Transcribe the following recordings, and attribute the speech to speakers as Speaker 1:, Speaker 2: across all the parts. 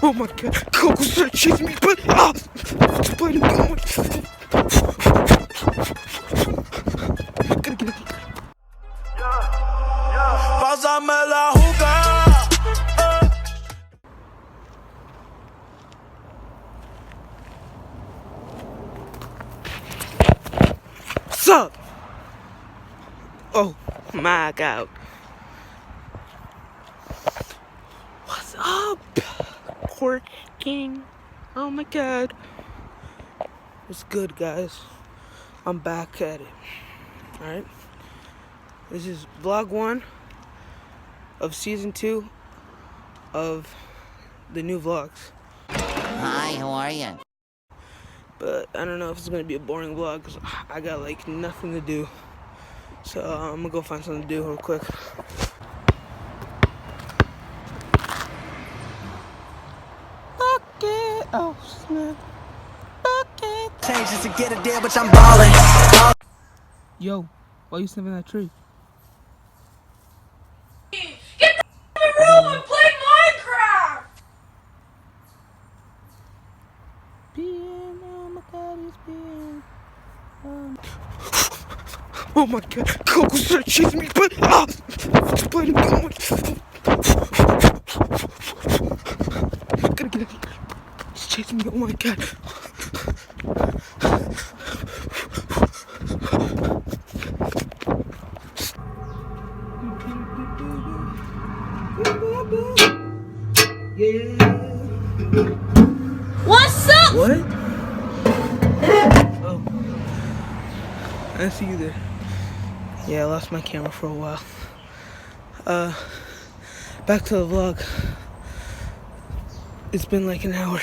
Speaker 1: Oh my god, Coco started chasing me, but it's biting me. Oh my god. Gotta get it. Pásame la hookah. What's up? Oh my god. What's up? Pork King. Oh my god. What's good, guys? I'm back at it. Alright? This is vlog 1 of season 2 of the new vlogs.
Speaker 2: Hi, how are you?
Speaker 1: But I don't know if it's gonna be a boring vlog because I got like nothing to do. So I'm gonna go find something to do real quick. Bucket, oh snap. Bucket.
Speaker 3: Changes to get a deal, but I'm ballin'.
Speaker 1: Yo, why you sniffing that tree?
Speaker 4: Get the room and play Minecraft!
Speaker 1: Oh my god, he's peeing. Oh my god, Coco started chasing me, but it's biting me. Oh my god. Gotta get it. He's chasing me. Oh my god.
Speaker 4: What's up?
Speaker 1: What? Oh. I see you there. Yeah, I lost my camera for a while. Back to the vlog. It's been like an hour.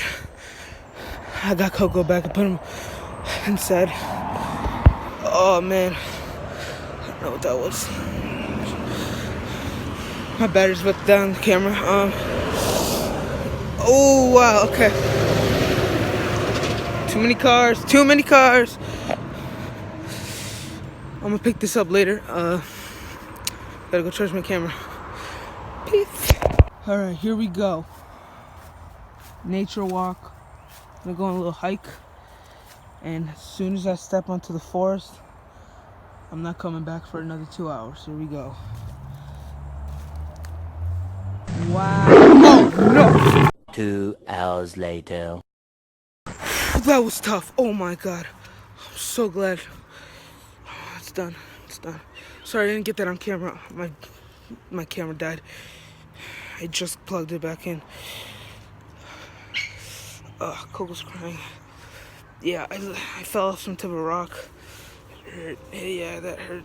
Speaker 1: I got Coco back and put him inside. Oh man. I don't know what that was. My battery's about to die on the camera. Oh wow, okay. Too many cars, too many cars. I'm gonna pick this up later. Gotta go charge my camera. Peace. Alright, here we go. Nature walk. I'm gonna go on a little hike. And as soon as I step onto the forest, I'm not coming back for another 2 hours. Here we go. Wow. Oh no!
Speaker 2: 2 hours later.
Speaker 1: That was tough. Oh my god. I'm so glad. It's done. It's done. Sorry I didn't get that on camera. My camera died. I just plugged it back in. Coco's crying. Yeah, I fell off some type of rock. It hurt. Yeah, that hurt.